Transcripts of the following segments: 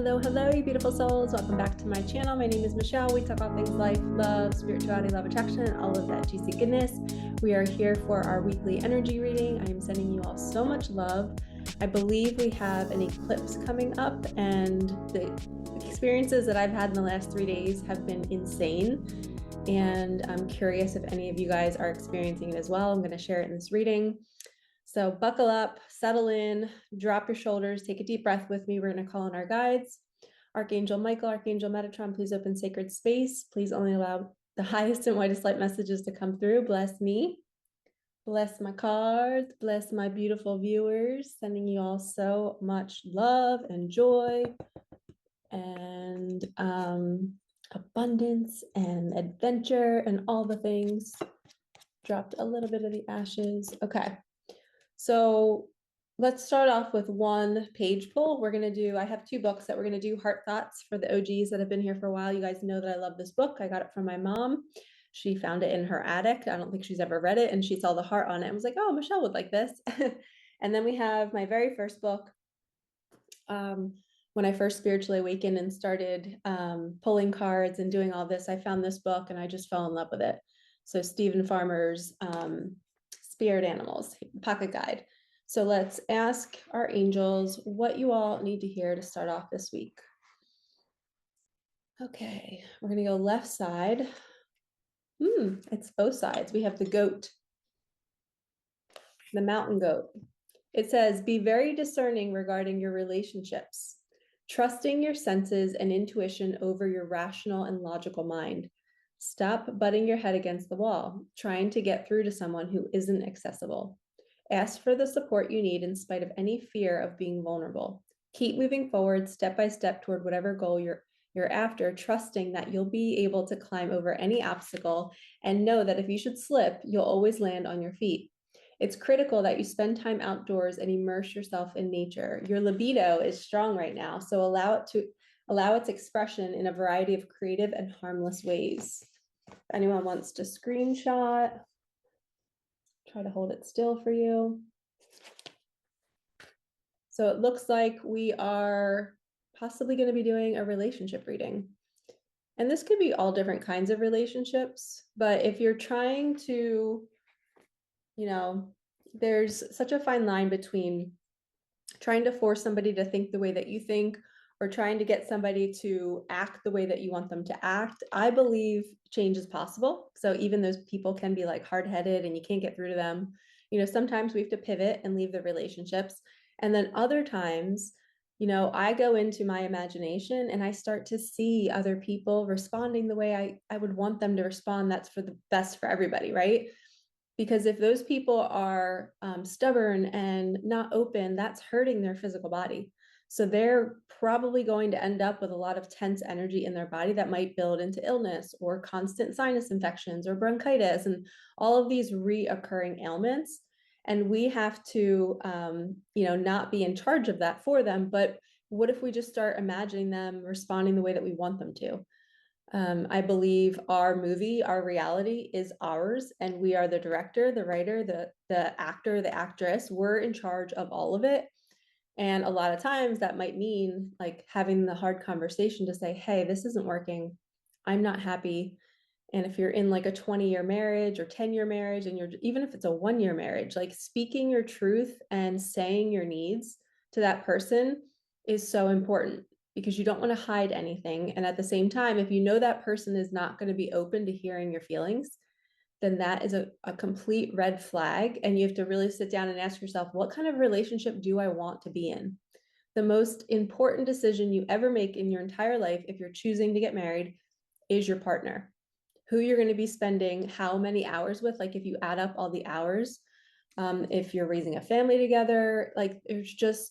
Hello, hello, you beautiful souls. Welcome back to my channel. My name is Michelle. We talk all things life, love, spirituality, love, attraction, and all of that juicy goodness. We are here for our weekly energy reading. I am sending you all so much love. I believe we have an eclipse coming up, and the experiences that I've had in the last 3 days have been insane. And I'm curious if any of you guys are experiencing it as well. I'm going to share it in this reading. So buckle up, settle in, drop your shoulders, take a deep breath with me. We're going to call on our guides. Archangel Michael, Archangel Metatron, please open sacred space. Please only allow the highest and whitest light messages to come through. Bless me. Bless my cards. Bless my beautiful viewers. Sending you all so much love and joy and abundance and adventure and all the things. Dropped a little bit of the ashes. Okay. So let's start off with one page pull. I have 2 books that we're going to do, Heart Thoughts, for the OGs that have been here for a while. You guys know that I love this book. I got it from my mom. She found it in her attic. I don't think she's ever read it. And she saw the heart on it and was like, oh, Michelle would like this. And then we have my very first book. When I first spiritually awakened and started pulling cards and doing all this, I found this book and I just fell in love with it. So Stephen Farmer's Spirit Animals Pocket Guide. So let's ask our angels what you all need to hear to start off this week. Okay, we're going to go left side. It's both sides. We have the goat, the mountain goat. It says, be very discerning regarding your relationships, trusting your senses and intuition over your rational and logical mind. Stop butting your head against the wall, trying to get through to someone who isn't accessible. Ask for the support you need in spite of any fear of being vulnerable. Keep moving forward step by step toward whatever goal you're after, trusting that you'll be able to climb over any obstacle and know that if you should slip, you'll always land on your feet. It's critical that you spend time outdoors and immerse yourself in nature. Your libido is strong right now, so allow its expression in a variety of creative and harmless ways. If anyone wants to screenshot, try to hold it still for you. So it looks like we are possibly going to be doing a relationship reading. And this could be all different kinds of relationships, but if you're trying to, there's such a fine line between trying to force somebody to think the way that you think or trying to get somebody to act the way that you want them to act. I believe change is possible. So even those people can be like hard-headed and you can't get through to them. Sometimes we have to pivot and leave the relationships. And then other times, I go into my imagination and I start to see other people responding the way I would want them to respond. That's for the best for everybody, right? Because if those people are stubborn and not open, that's hurting their physical body. So they're probably going to end up with a lot of tense energy in their body that might build into illness or constant sinus infections or bronchitis and all of these reoccurring ailments. And we have to, not be in charge of that for them. But what if we just start imagining them responding the way that we want them to? I believe our movie, our reality is ours, and we are the director, the writer, the actor, the actress. We're in charge of all of it. And a lot of times that might mean like having the hard conversation to say, hey, this isn't working. I'm not happy. And if you're in like a 20-year marriage or 10-year marriage, and even if it's a 1-year marriage, like speaking your truth and saying your needs to that person is so important because you don't want to hide anything. And at the same time, if you know that person is not going to be open to hearing your feelings, then that is a complete red flag. And you have to really sit down and ask yourself, what kind of relationship do I want to be in? The most important decision you ever make in your entire life, if you're choosing to get married, is your partner. Who you're going to be spending how many hours with, like if you add up all the hours, if you're raising a family together, like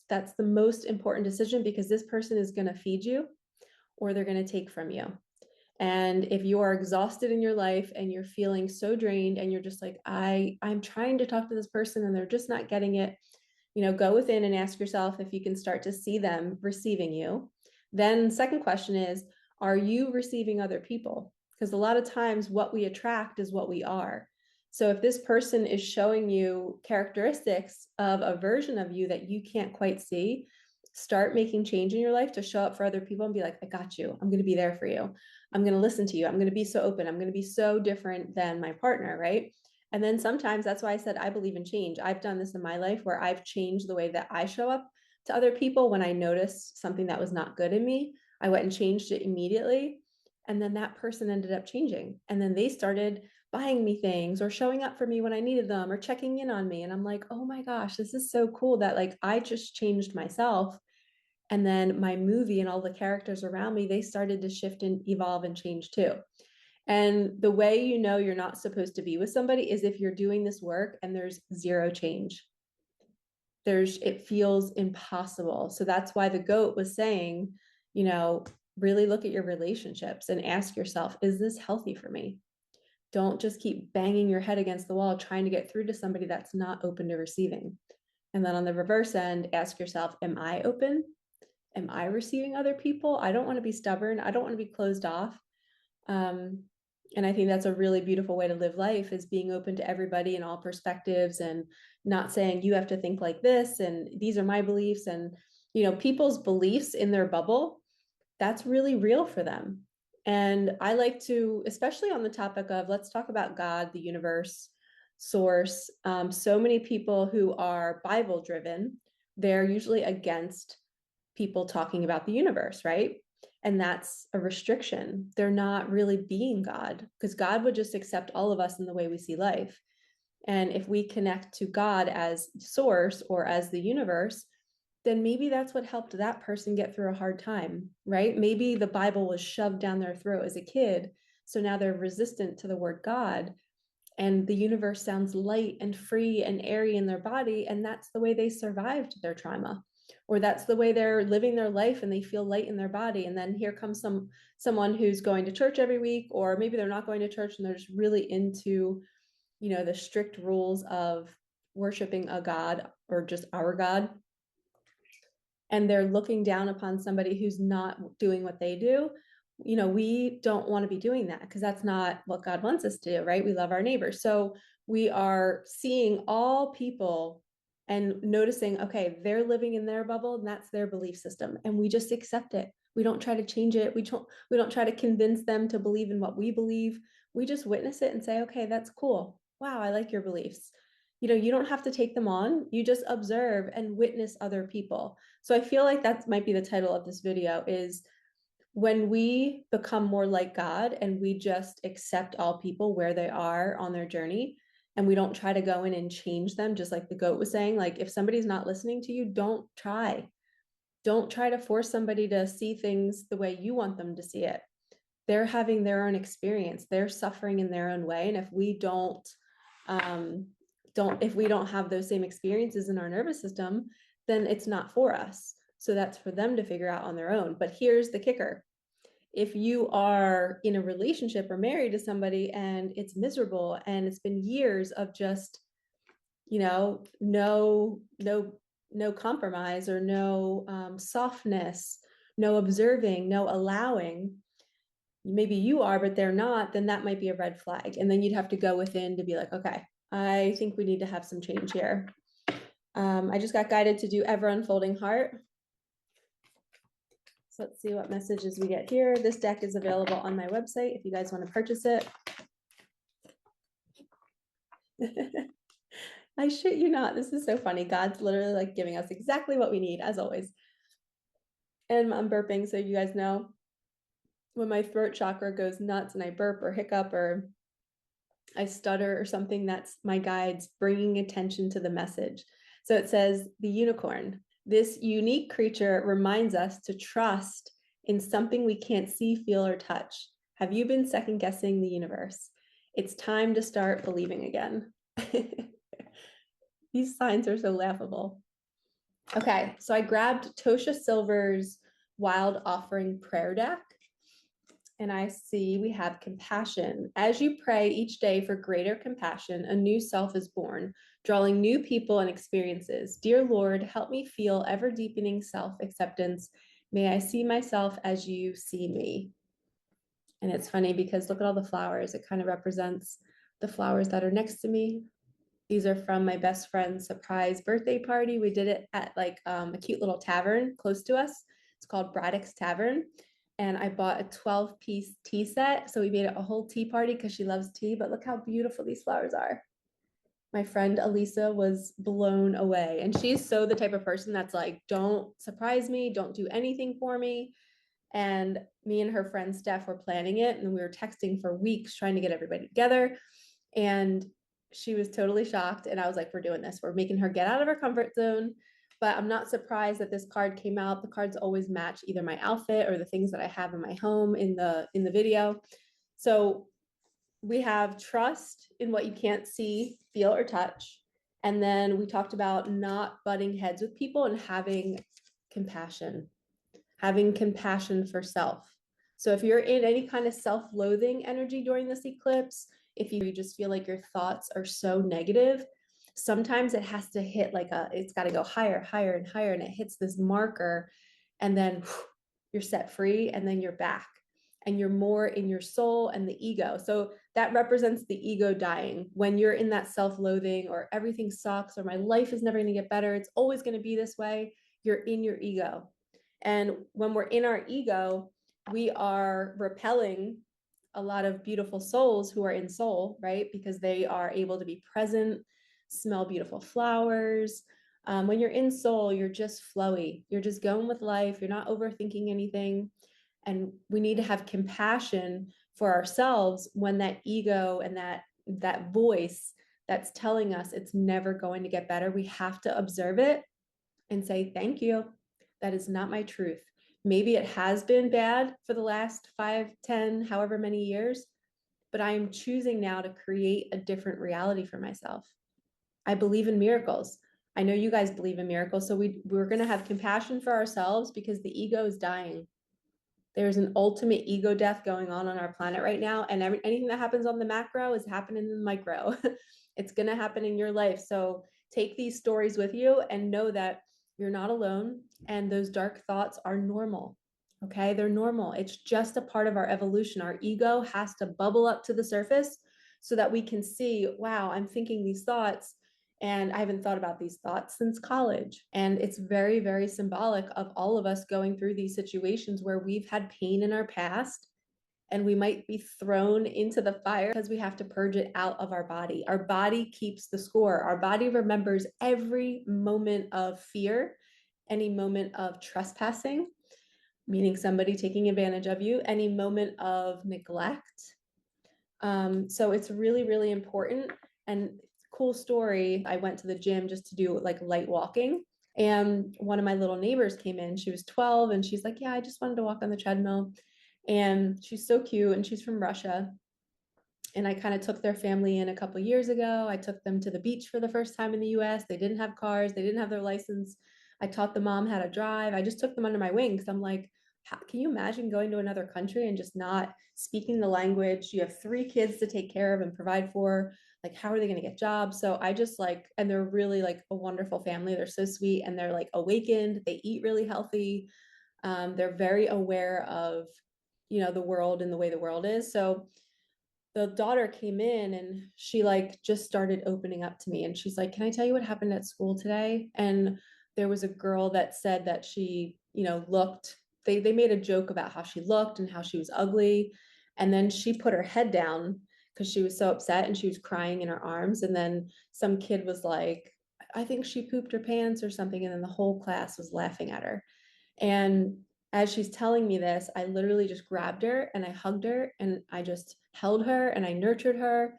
that's the most important decision because this person is going to feed you or they're going to take from you. And if you are exhausted in your life and you're feeling so drained and you're just like, I'm trying to talk to this person and they're just not getting it, go within and ask yourself if you can start to see them receiving you. Then second question is, are you receiving other people? Because a lot of times what we attract is what we are. So if this person is showing you characteristics of a version of you that you can't quite see, start making change in your life to show up for other people and be like, I got you. I'm going to be there for you. I'm going to listen to you. I'm going to be so open. I'm going to be so different than my partner, right? And then sometimes that's why I said I believe in change. I've done this in my life where I've changed the way that I show up to other people when I noticed something that was not good in me. I went and changed it immediately. And then that person ended up changing. And then they started buying me things or showing up for me when I needed them or checking in on me. And I'm like, oh my gosh, this is so cool that like I just changed myself. And then my movie and all the characters around me, they started to shift and evolve and change too. And the way you know you're not supposed to be with somebody is if you're doing this work and there's zero change. It feels impossible. So that's why the goat was saying, you know, really look at your relationships and ask yourself, is this healthy for me? Don't just keep banging your head against the wall trying to get through to somebody that's not open to receiving. And then on the reverse end, ask yourself, am I open? Am I receiving other people? I don't want to be stubborn. I don't want to be closed off. And I think that's a really beautiful way to live life, is being open to everybody and all perspectives, and not saying you have to think like this and these are my beliefs. And people's beliefs in their bubble, that's really real for them. And I like to, especially on the topic of, let's talk about God, the universe, source. So many people who are Bible driven, they're usually against people talking about the universe, right? And that's a restriction. They're not really being God, because God would just accept all of us in the way we see life. And if we connect to God as source or as the universe, then maybe that's what helped that person get through a hard time, right? Maybe the Bible was shoved down their throat as a kid. So now they're resistant to the word God, and the universe sounds light and free and airy in their body. And that's the way they survived their trauma, or that's the way they're living their life and they feel light in their body. And then here comes someone who's going to church every week, or maybe they're not going to church and they're just really into, the strict rules of worshiping a God or just our God. And they're looking down upon somebody who's not doing what they do. We don't want to be doing that, because that's not what God wants us to do, right? We love our neighbors. So we are seeing all people and noticing, okay, they're living in their bubble and that's their belief system. And we just accept it. We don't try to change it. We don't try to convince them to believe in what we believe. We just witness it and say, okay, that's cool. Wow, I like your beliefs. You don't have to take them on. You just observe and witness other people. So I feel like that might be the title of this video, is when we become more like God and we just accept all people where they are on their journey, and we don't try to go in and change them, just like the goat was saying. Like, if somebody's not listening to you, don't try. Don't try to force somebody to see things the way you want them to see it. They're having their own experience. They're suffering in their own way. And if we don't have those same experiences in our nervous system, then it's not for us. So that's for them to figure out on their own. But here's the kicker. If you are in a relationship or married to somebody and it's miserable and it's been years of just, no compromise, or no softness, no observing, no allowing, maybe you are, but they're not, then that might be a red flag. And then you'd have to go within to be like, okay, I think we need to have some change here. I just got guided to do ever unfolding heart. So let's see what messages we get here. This deck is available on my website if you guys want to purchase it. I shit you not. This is so funny. God's literally like giving us exactly what we need, as always. And I'm burping, so you guys know when my throat chakra goes nuts and I burp or hiccup or I stutter or something, that's my guides bringing attention to the message. So it says, the unicorn. This unique creature reminds us to trust in something we can't see, feel, or touch. Have you been second guessing the universe? It's time to start believing again. These signs are so laughable. Okay, so I grabbed Tosha Silver's Wild Offering Prayer Deck. And I see we have compassion. As you pray each day for greater compassion, a new self is born, drawing new people and experiences. Dear Lord, help me feel ever deepening self-acceptance. May I see myself as you see me. And it's funny because look at all the flowers. It kind of represents the flowers that are next to me. These are from my best friend's surprise birthday party. We did it at like a cute little tavern close to us. It's called Braddock's Tavern. And I bought a 12-piece tea set. So we made it a whole tea party because she loves tea. But look how beautiful these flowers are. My friend Elisa was blown away. And she's so the type of person that's like, don't surprise me, don't do anything for me. And me and her friend Steph were planning it, and we were texting for weeks trying to get everybody together. And she was totally shocked. And I was like, we're doing this. We're making her get out of her comfort zone. But I'm not surprised that this card came out. The cards always match either my outfit or the things that I have in my home in the video. So we have trust in what you can't see, feel, or touch. And then we talked about not butting heads with people and compassion, having compassion for self. So if you're in any kind of self-loathing energy during this eclipse, if you just feel like your thoughts are so negative, sometimes it has to hit it's got to go higher, higher, and higher, and it hits this marker, and then you're set free, and then you're back and you're more in your soul and the ego. So that represents the ego dying. When you're in that self-loathing or everything sucks or my life is never going to get better, it's always going to be this way, you're in your ego. And when we're in our ego, we are repelling a lot of beautiful souls who are in soul, right? Because they are able to be present, smell beautiful flowers. When you're in soul, you're just flowy. You're just going with life. You're not overthinking anything. And we need to have compassion for ourselves when that ego and that voice that's telling us it's never going to get better, we have to observe it and say, thank you. That is not my truth. Maybe it has been bad for the last 5, 10, however many years, but I am choosing now to create a different reality for myself. I believe in miracles. I know you guys believe in miracles. So we're going to have compassion for ourselves because the ego is dying. There's an ultimate ego death going on our planet right now. And anything that happens on the macro is happening in the micro. It's going to happen in your life. So take these stories with you and know that you're not alone. And those dark thoughts are normal. Okay. They're normal. It's just a part of our evolution. Our ego has to bubble up to the surface so that we can see, wow, I'm thinking these thoughts. And I haven't thought about these thoughts since college. And it's very, very symbolic of all of us going through these situations where we've had pain in our past and we might be thrown into the fire because we have to purge it out of our body. Our body keeps the score. Our body remembers every moment of fear, any moment of trespassing, meaning somebody taking advantage of you, any moment of neglect. So it's really, really important. And cool story, I went to the gym just to do like light walking. And one of my little neighbors came in. She was 12 and she's like, yeah, I just wanted to walk on the treadmill. And she's so cute and she's from Russia. And I kind of took their family in a couple of years ago. I took them to the beach for the first time in the US. They didn't have cars, they didn't have their license. I taught the mom how to drive. I just took them under my wing because I'm like, can you imagine going to another country and just not speaking the language? You have 3 kids to take care of and provide for. Like, how are they going to get jobs? So I just like, and they're really like a wonderful family. They're so sweet and they're like awakened. They eat really healthy. They're very aware of, the world and the way the world is. So the daughter came in and she like just started opening up to me and she's like, can I tell you what happened at school today? And there was a girl that said that she looked, they made a joke about how she looked and how she was ugly, and then she put her head down because she was so upset and she was crying in her arms, and then some kid was like, I think she pooped her pants or something, and then the whole class was laughing at her. And as she's telling me this, I literally just grabbed her and I hugged her and I just held her and I nurtured her.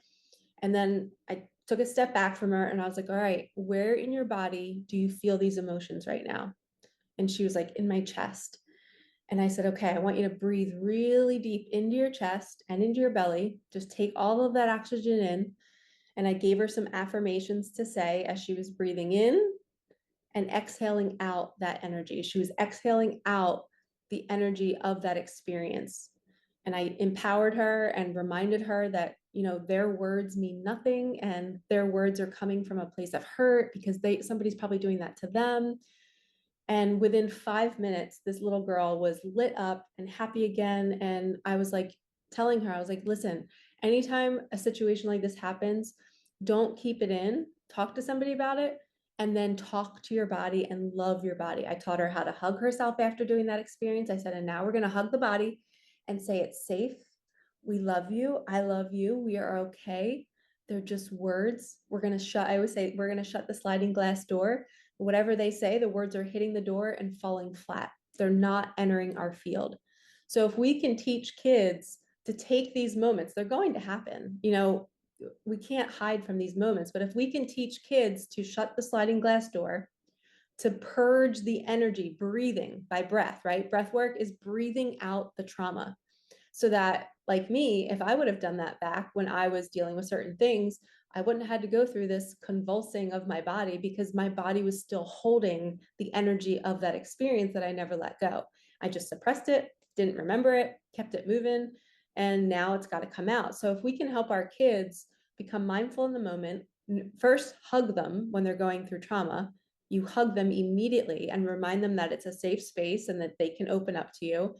And then I took a step back from her and I was like, all right, where in your body do you feel these emotions right now? And she was like, in my chest. And I said, okay, I want you to breathe really deep into your chest and into your belly. Just take all of that oxygen in. And I gave her some affirmations to say as she was breathing in and exhaling out that energy. She was exhaling out the energy of that experience. And I empowered her and reminded her that, their words mean nothing and their words are coming from a place of hurt because somebody's probably doing that to them. And within 5 minutes, this little girl was lit up and happy again. And I was like telling her, I was like, listen, anytime a situation like this happens, don't keep it in. talk to somebody about it, and then talk to your body and love your body. I taught her how to hug herself after doing that experience. I said, and now we're going to hug the body and say it's safe. We love you. I love you. We are okay. They're just words. We're going to shut, I always say, we're going to shut the sliding glass door. Whatever they say, the words are hitting the door and falling flat. They're not entering our field. So if we can teach kids to take these moments, they're going to happen. You know, we can't hide from these moments, but if we can teach kids to shut the sliding glass door, to purge the energy, breathing by breath, right? Breath work is breathing out the trauma. So that, like me, if I would have done that back when I was dealing with certain things, I wouldn't have had to go through this convulsing of my body because my body was still holding the energy of that experience that I never let go. I just suppressed it, didn't remember it, kept it moving, and now it's got to come out. So if we can help our kids become mindful in the moment, first hug them when they're going through trauma. You hug them immediately and remind them that it's a safe space and that they can open up to you.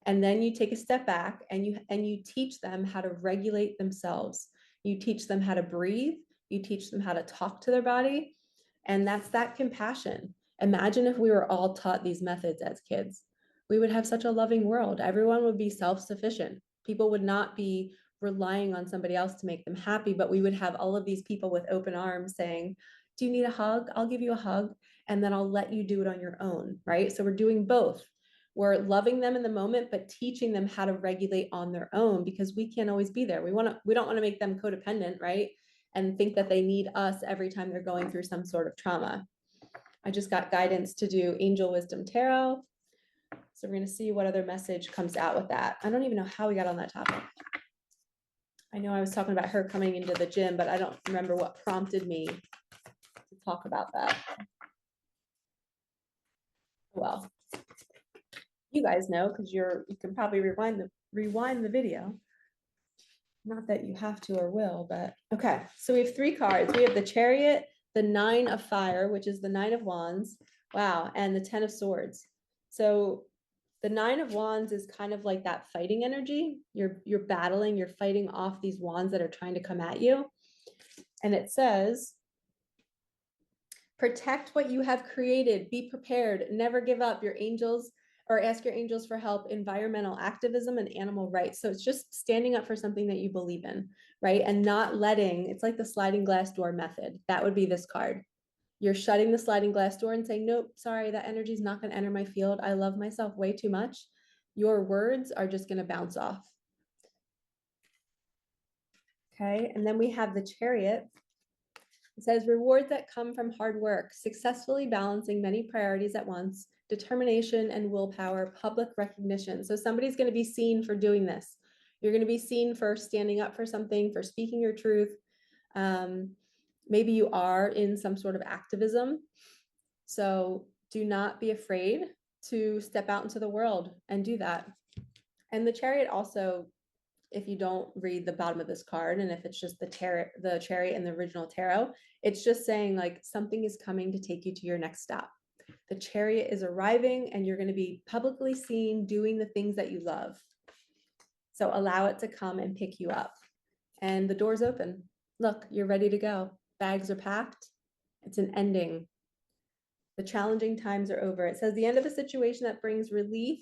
And then you take a step back and you teach them how to regulate themselves. You teach them how to breathe. You teach them how to talk to their body. And that's that compassion. Imagine if we were all taught these methods as kids. We would have such a loving world. Everyone would be self-sufficient. People would not be relying on somebody else to make them happy, but we would have all of these people with open arms saying, do you need a hug? I'll give you a hug, and then I'll let you do it on your own, right? So we're doing both. We're loving them in the moment, but teaching them how to regulate on their own because we can't always be there. We don't want to make them codependent, right? And think that they need us every time they're going through some sort of trauma. I just got guidance to do Angel Wisdom Tarot. So we're going to see what other message comes out with that. I don't even know how we got on that topic. I know I was talking about her coming into the gym, but I don't remember what prompted me to talk about that. Well, you guys know because you can probably rewind the video. Not that you have to or will, but okay. So we have 3 cards. We have the Chariot, the 9 of Fire, which is the 9 of Wands. Wow, and the 10 of Swords. So the 9 of Wands is kind of like that fighting energy. You're battling, you're fighting off these wands that are trying to come at you. And it says, protect what you have created, be prepared, never give up. Your angels, or ask your angels for help, environmental activism and animal rights. So it's just standing up for something that you believe in, right? And not letting, it's like the sliding glass door method. That would be this card. You're shutting the sliding glass door and saying, nope, sorry, that energy is not going to enter my field. I love myself way too much. Your words are just going to bounce off. Okay, and then we have the Chariot. It says rewards that come from hard work, successfully balancing many priorities at once, determination and willpower, public recognition. So somebody's going to be seen for doing this. You're going to be seen for standing up for something, for speaking your truth. Maybe you are in some sort of activism. So do not be afraid to step out into the world and do that. And the Chariot also, if you don't read the bottom of this card, and if it's just the Chariot in the original tarot, it's just saying like something is coming to take you to your next stop. The Chariot is arriving and you're going to be publicly seen doing the things that you love. So allow it to come and pick you up. And the door's open. Look, you're ready to go. Bags are packed. It's an ending. The challenging times are over. It says the end of a situation that brings relief,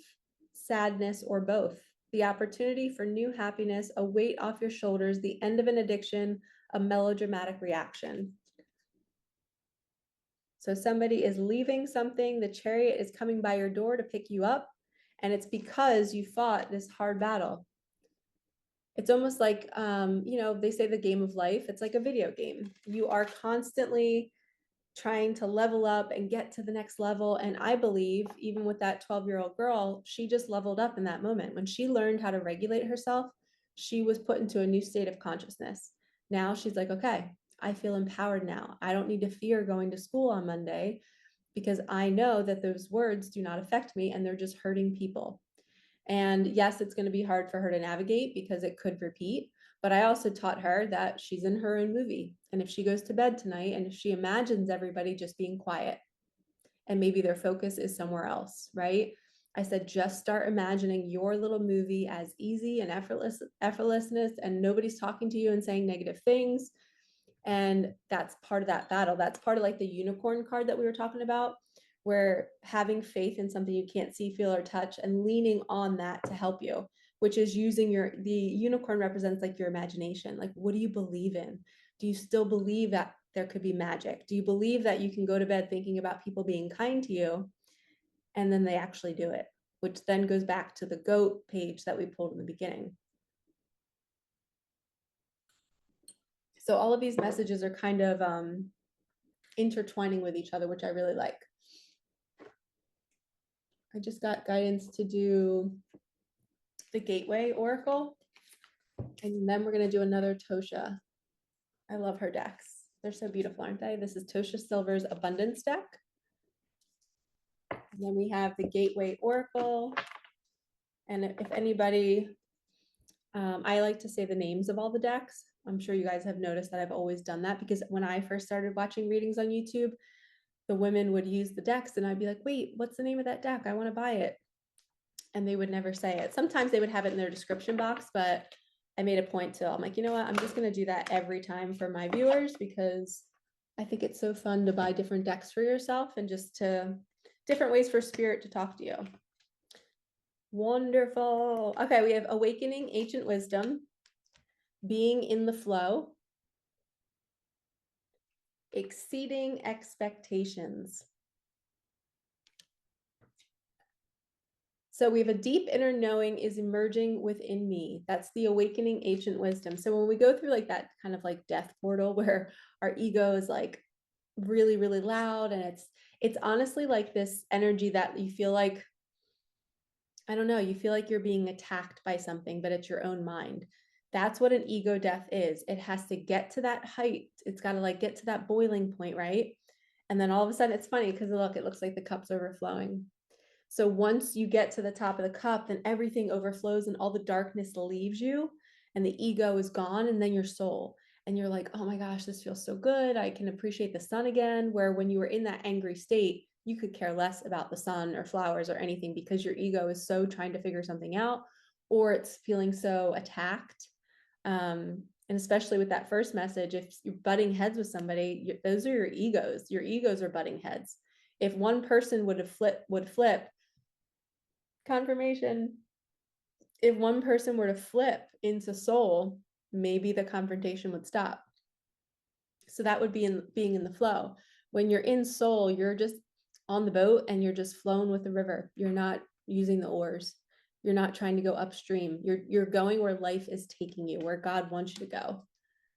sadness, or both. The opportunity for new happiness, a weight off your shoulders, the end of an addiction, a melodramatic reaction. So somebody is leaving something, the Chariot is coming by your door to pick you up, and it's because you fought this hard battle. It's almost like, they say the game of life, it's like a video game. You are constantly trying to level up and get to the next level. And I believe even with that 12-year-old girl, she just leveled up in that moment. When she learned how to regulate herself, she was put into a new state of consciousness. Now she's like, okay, I feel empowered now. I don't need to fear going to school on Monday because I know that those words do not affect me and they're just hurting people. And yes, it's going to be hard for her to navigate because it could repeat. But I also taught her that she's in her own movie. And if she goes to bed tonight and if she imagines everybody just being quiet and maybe their focus is somewhere else, right? I said, just start imagining your little movie as easy and effortlessness, and nobody's talking to you and saying negative things. And that's part of that battle. That's part of like the unicorn card that we were talking about, where having faith in something you can't see, feel, or touch and leaning on that to help you, which is using the unicorn represents like your imagination. Like, what do you believe in? Do you still believe that there could be magic? Do you believe that you can go to bed thinking about people being kind to you and then they actually do it? Which then goes back to the goat page that we pulled in the beginning. So all of these messages are kind of intertwining with each other, which I really like. I just got guidance to do the Gateway Oracle, and then we're going to do another Tosha. I love her decks. They're so beautiful, aren't they? This is Tosha Silver's Abundance deck. And then we have the Gateway Oracle. And if anybody, I like to say the names of all the decks. I'm sure you guys have noticed that I've always done that, because when I first started watching readings on YouTube, the women would use the decks and I'd be like, wait, what's the name of that deck? I want to buy it. And they would never say it. Sometimes they would have it in their description box, but I made a point to, I'm like, you know what? I'm just going to do that every time for my viewers, because I think it's so fun to buy different decks for yourself and just to different ways for spirit to talk to you. Wonderful. Okay, we have Awakening Ancient Wisdom, Being in the Flow, Exceeding Expectations. So we have a deep inner knowing is emerging within me. That's the awakening ancient wisdom. So when we go through like that kind of like death portal where our ego is like really, really loud, and it's honestly like this energy that you feel like, I don't know, you feel like you're being attacked by something, but it's your own mind. That's what an ego death is. It has to get to that height. It's got to like get to that boiling point, right? And then all of a sudden it's funny because look, it looks like the cup's overflowing. So once you get to the top of the cup, then everything overflows and all the darkness leaves you and the ego is gone, and then your soul. And you're like, oh my gosh, this feels so good. I can appreciate the sun again. Where when you were in that angry state, you could care less about the sun or flowers or anything because your ego is so trying to figure something out, or it's feeling so attacked. And especially with that first message, if you're butting heads with somebody, those are your egos. Your egos are butting heads. If one person would flip, confirmation, if one person were to flip into soul, maybe the confrontation would stop. So that would be being in the flow. When you're in soul, you're just on the boat and you're just flowing with the river. You're not using the oars. You're not trying to go upstream. You're going where life is taking you, where God wants you to go.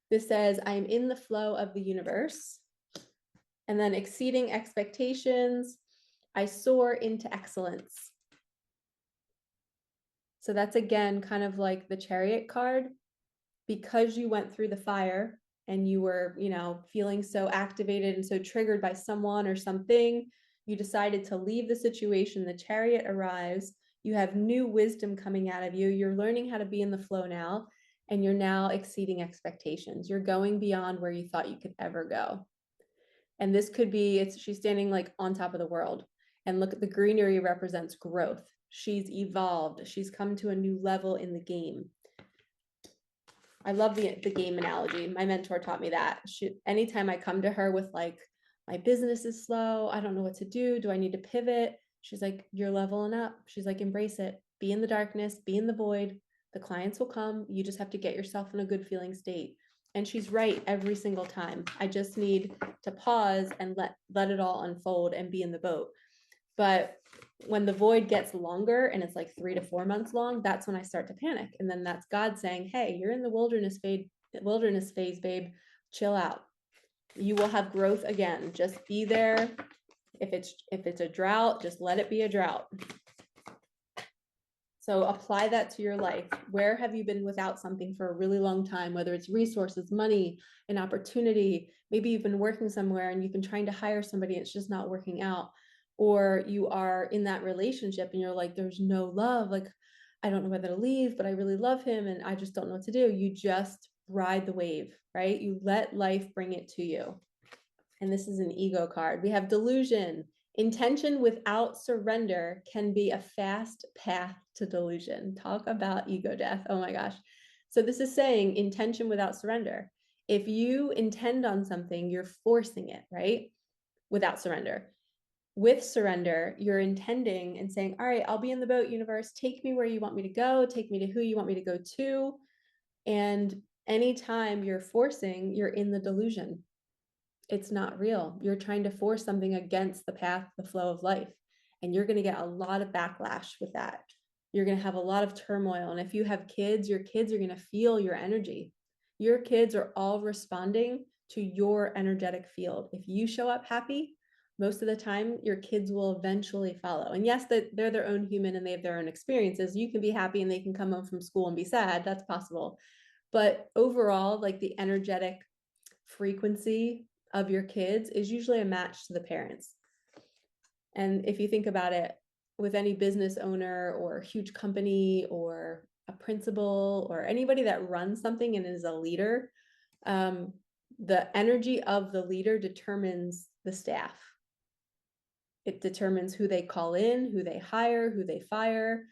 This says, I am in the flow of the universe. And then exceeding expectations, I soar into excellence. So that's again kind of like the Chariot card. Because you went through the fire and you were, feeling so activated and so triggered by someone or something, you decided to leave the situation. The Chariot arrives. You have new wisdom coming out of you. You're learning how to be in the flow now, and you're now exceeding expectations. You're going beyond where you thought you could ever go. And this could be, she's standing like on top of the world. And look, the greenery represents growth. She's evolved. She's come to a new level in the game. I love the game analogy. My mentor taught me that. Anytime I come to her with like, my business is slow, I don't know what to do. Do I need to pivot? She's like, you're leveling up. She's like, embrace it. Be in the darkness, be in the void. The clients will come. You just have to get yourself in a good feeling state. And she's right every single time. I just need to pause and let it all unfold and be in the boat. But when the void gets longer and it's like 3 to 4 months long, that's when I start to panic. And then that's God saying, hey, you're in the wilderness phase, babe, chill out. You will have growth again. Just be there. If it's a drought, just let it be a drought. So apply that to your life. Where have you been without something for a really long time, whether it's resources, money, an opportunity? Maybe you've been working somewhere and you've been trying to hire somebody and it's just not working out. Or you are in that relationship and you're like, there's no love. Like, I don't know whether to leave, but I really love him and I just don't know what to do. You just ride the wave, right? You let life bring it to you. And this is an ego card. We have delusion. Intention without surrender can be a fast path to delusion. Talk about ego death. Oh my gosh. So this is saying intention without surrender. If you intend on something, you're forcing it, right? Without surrender. With surrender, you're intending and saying, all right, I'll be in the boat, universe. Take me where you want me to go. Take me to who you want me to go to. And anytime you're forcing, you're in the delusion. It's not real. You're trying to force something against the path, the flow of life. And you're going to get a lot of backlash with that. You're going to have a lot of turmoil. And if you have kids, your kids are going to feel your energy. Your kids are all responding to your energetic field. If you show up happy, most of the time your kids will eventually follow. And yes, that they're their own human and they have their own experiences. You can be happy and they can come home from school and be sad. That's possible. But overall, like the energetic frequency of your kids is usually a match to the parents. And if you think about it, with any business owner or huge company or a principal or anybody that runs something and is a leader, the energy of the leader determines the staff. It determines who they call in, who they hire, who they fire.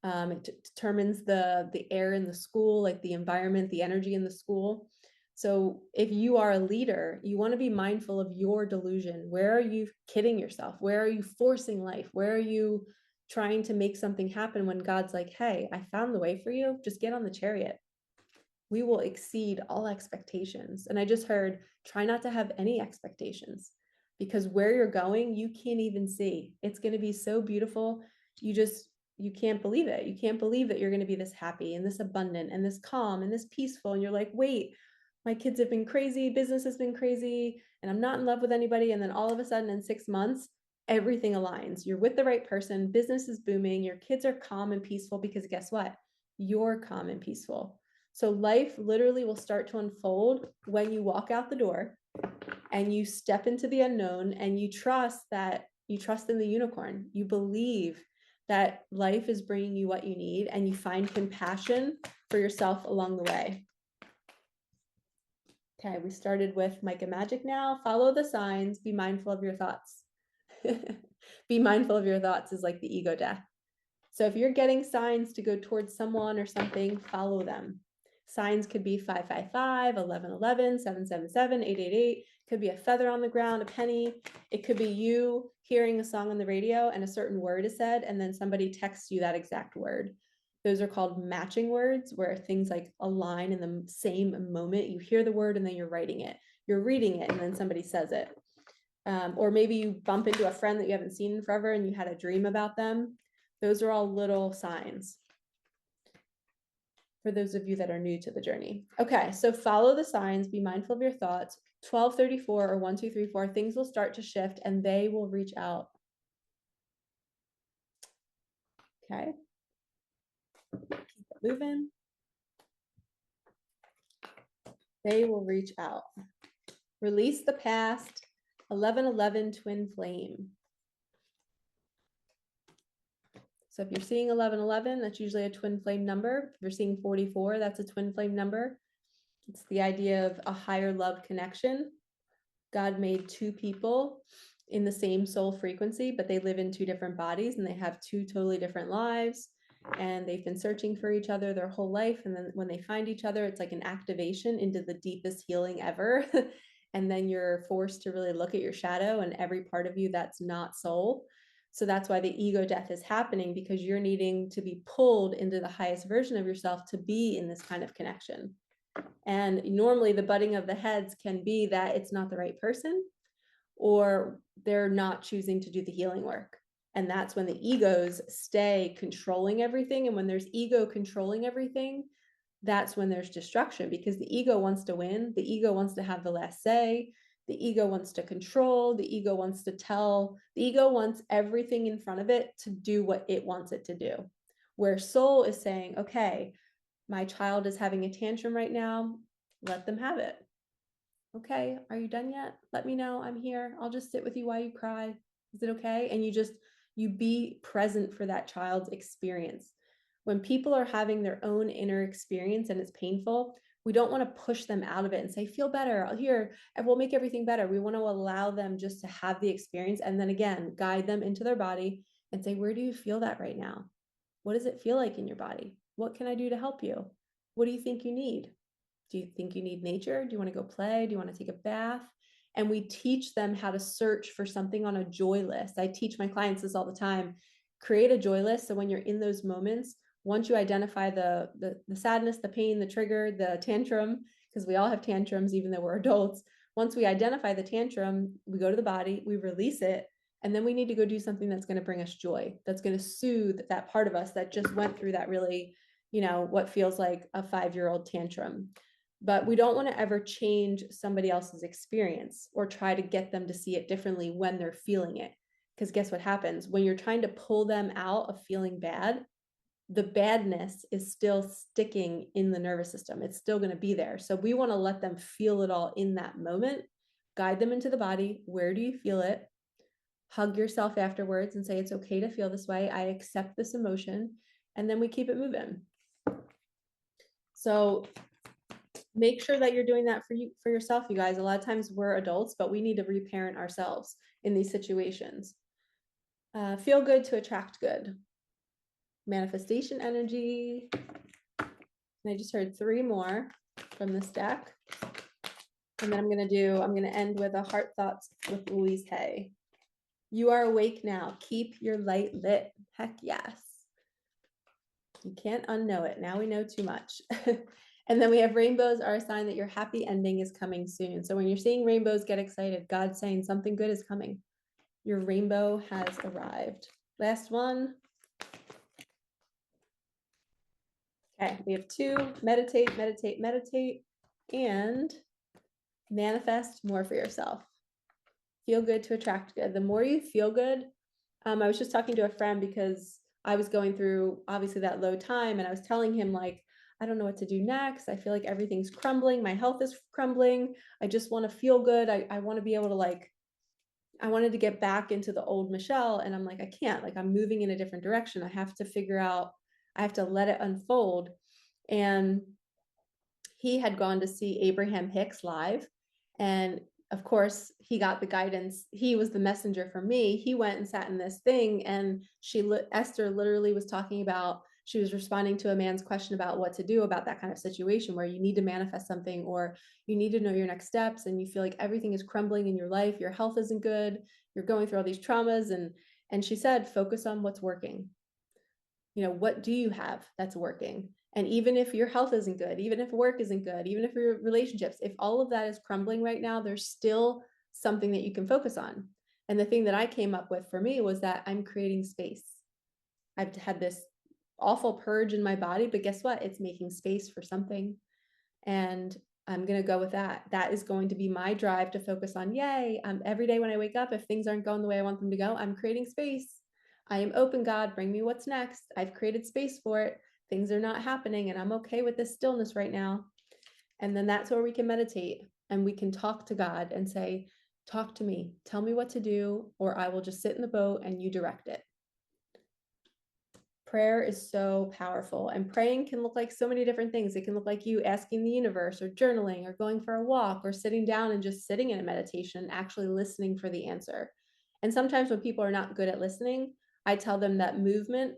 It determines the air in the school, like the environment, the energy in the school. So if you are a leader, you want to be mindful of your delusion. Where are you kidding yourself? Where are you forcing life? Where are you trying to make something happen when God's like, hey, I found the way for you. Just get on the chariot. We will exceed all expectations. And I just heard, try not to have any expectations, because where you're going, you can't even see. It's going to be so beautiful. You can't believe it. You can't believe that you're going to be this happy and this abundant and this calm and this peaceful. And you're like, wait, my kids have been crazy, business has been crazy, and I'm not in love with anybody. And then all of a sudden in 6 months, everything aligns. You're with the right person, business is booming, your kids are calm and peaceful, because guess what? You're calm and peaceful. So life literally will start to unfold when you walk out the door and you step into the unknown and you trust in the unicorn. You believe that life is bringing you what you need, and you find compassion for yourself along the way. Okay, we started with Micah Magic now. Follow the signs, be mindful of your thoughts. Be mindful of your thoughts is like the ego death. So if you're getting signs to go towards someone or something, follow them. Signs could be 555, 1111, 777, 888. Could be a feather on the ground, a penny. It could be you hearing a song on the radio and a certain word is said, and then somebody texts you that exact word. Those are called matching words, where things like align in the same moment. You hear the word and then you're writing it. You're reading it and then somebody says it. Or maybe you bump into a friend that you haven't seen in forever and you had a dream about them. Those are all little signs for those of you that are new to the journey. Okay, so follow the signs, be mindful of your thoughts. 1234 or 1234, things will start to shift and they will reach out. Okay, keep it moving. They will reach out. Release the past. 1111, twin flame. So if you're seeing 1111, that's usually a twin flame number. If you're seeing 44, that's a twin flame number. It's the idea of a higher love connection. God made two people in the same soul frequency, but they live in two different bodies and they have two totally different lives. And they've been searching for each other their whole life. And then when they find each other, it's like an activation into the deepest healing ever. And then you're forced to really look at your shadow and every part of you that's not soul. So that's why the ego death is happening, because you're needing to be pulled into the highest version of yourself to be in this kind of connection. And normally the butting of the heads can be that it's not the right person, or they're not choosing to do the healing work. And that's when the egos stay controlling everything. And when there's ego controlling everything, that's when there's destruction, because the ego wants to win. The ego wants to have the last say. The ego wants to control. The ego wants to tell. The ego wants everything in front of it to do what it wants it to do. Where soul is saying, okay, my child is having a tantrum right now. Let them have it. Okay, are you done yet? Let me know. I'm here. I'll just sit with you while you cry. Is it okay? And you be present for that child's experience. When people are having their own inner experience and it's painful, we don't want to push them out of it and say, feel better. Here, and we'll make everything better. We want to allow them just to have the experience, and then again, guide them into their body and say, where do you feel that right now? What does it feel like in your body? What can I do to help you? What do you think you need? Do you think you need nature? Do you want to go play? Do you want to take a bath? And we teach them how to search for something on a joy list. I teach my clients this all the time. Create a joy list. So when you're in those moments, once you identify the sadness, the pain, the trigger, the tantrum, because we all have tantrums, even though we're adults. Once we identify the tantrum, we go to the body, we release it, and then we need to go do something that's going to bring us joy, that's going to soothe that part of us that just went through that really, what feels like a 5-year-old tantrum. But we don't want to ever change somebody else's experience or try to get them to see it differently when they're feeling it. Because guess what happens? When you're trying to pull them out of feeling bad, the badness is still sticking in the nervous system. It's still going to be there. So we want to let them feel it all in that moment, guide them into the body. Where do you feel it? Hug yourself afterwards and say, it's okay to feel this way. I accept this emotion. And then we keep it moving. So make sure that you're doing that for yourself, you guys. A lot of times we're adults, but we need to reparent ourselves in these situations. Feel good to attract good. Manifestation energy. And I just heard 3 more from this deck. And then I'm going to end with a heart thoughts with Louise Hay. You are awake now. Keep your light lit. Heck yes. You can't unknow it. Now we know too much. And then we have rainbows are a sign that your happy ending is coming soon. So when you're seeing rainbows, get excited. God's saying something good is coming. Your rainbow has arrived. Last one. Okay, we have 2, meditate, meditate, meditate, and manifest more for yourself. Feel good to attract good. The more you feel good, I was just talking to a friend because I was going through obviously that low time, and I was telling him, like, I don't know what to do next. I feel like everything's crumbling. My health is crumbling. I just want to feel good. I want to be able to, I wanted to get back into the old Michelle, and I'm like, I can't, I'm moving in a different direction. I have to let it unfold. And he had gone to see Abraham Hicks live. And of course, he got the guidance. He was the messenger for me. He went and sat in this thing. And Esther literally was talking about, she was responding to a man's question about what to do about that kind of situation where you need to manifest something, or you need to know your next steps, and you feel like everything is crumbling in your life. Your health isn't good. You're going through all these traumas. And she said, focus on what's working. What do you have that's working? And even if your health isn't good, even if work isn't good, even if your relationships, if all of that is crumbling right now, there's still something that you can focus on. And the thing that I came up with for me was that I'm creating space. I've had this awful purge in my body, but guess what? It's making space for something. And I'm going to go with that. That is going to be my drive to focus on, yay, every day when I wake up, if things aren't going the way I want them to go, I'm creating space. I am open, God, bring me what's next. I've created space for it. Things are not happening, and I'm okay with this stillness right now. And then that's where we can meditate, and we can talk to God and say, talk to me, tell me what to do, or I will just sit in the boat and you direct it. Prayer is so powerful, and praying can look like so many different things. It can look like you asking the universe, or journaling, or going for a walk, or sitting down and just sitting in a meditation, actually listening for the answer. And sometimes when people are not good at listening, I tell them that movement,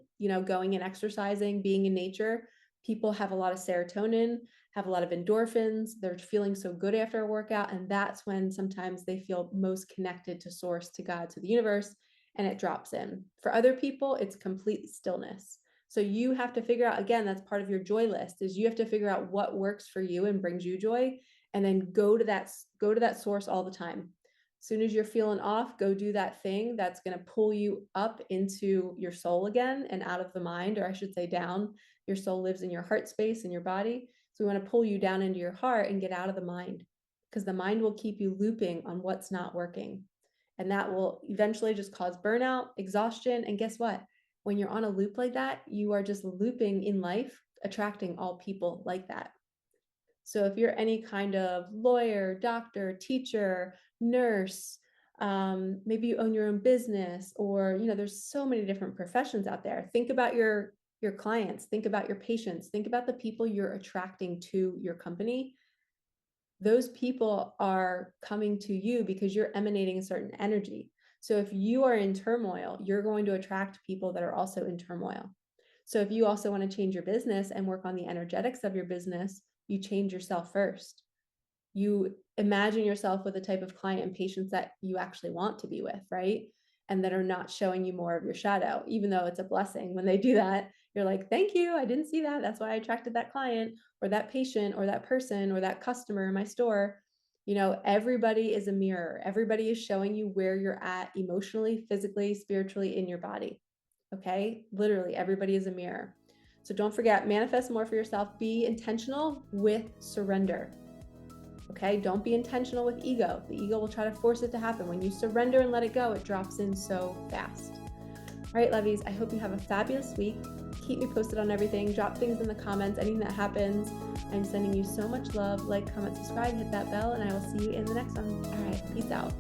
going and exercising, being in nature, people have a lot of serotonin, have a lot of endorphins. They're feeling so good after a workout. And that's when sometimes they feel most connected to source, to God, to the universe, and it drops in. For other people, it's complete stillness. So you have to figure out, again, that's part of your joy list, is you have to figure out what works for you and brings you joy, and then go to that source all the time. As soon as you're feeling off, go do that thing that's going to pull you up into your soul again and out of the mind, or I should say down. Your soul lives in your heart space in your body. So we want to pull you down into your heart and get out of the mind, because the mind will keep you looping on what's not working. And that will eventually just cause burnout, exhaustion. And guess what? When you're on a loop like that, you are just looping in life, attracting all people like that. So if you're any kind of lawyer, doctor, teacher, nurse, maybe you own your own business, or, there's so many different professions out there. Think about your clients, think about your patients, think about the people you're attracting to your company. Those people are coming to you because you're emanating a certain energy. So if you are in turmoil, you're going to attract people that are also in turmoil. So if you also want to change your business and work on the energetics of your business, you change yourself first. You imagine yourself with the type of client and patients that you actually want to be with, right? And that are not showing you more of your shadow, even though it's a blessing when they do that. You're like, thank you, I didn't see that. That's why I attracted that client or that patient or that person or that customer in my store. You know, everybody is a mirror. Everybody is showing you where you're at emotionally, physically, spiritually in your body. Okay? Literally, everybody is a mirror. So don't forget, manifest more for yourself. Be intentional with surrender. Okay? Don't be intentional with ego. The ego will try to force it to happen. When you surrender and let it go, it drops in so fast. All right, lovies, I hope you have a fabulous week. Keep me posted on everything. Drop things in the comments, anything that happens. I'm sending you so much love. Like, comment, subscribe, hit that bell, and I will see you in the next one. All right, peace out.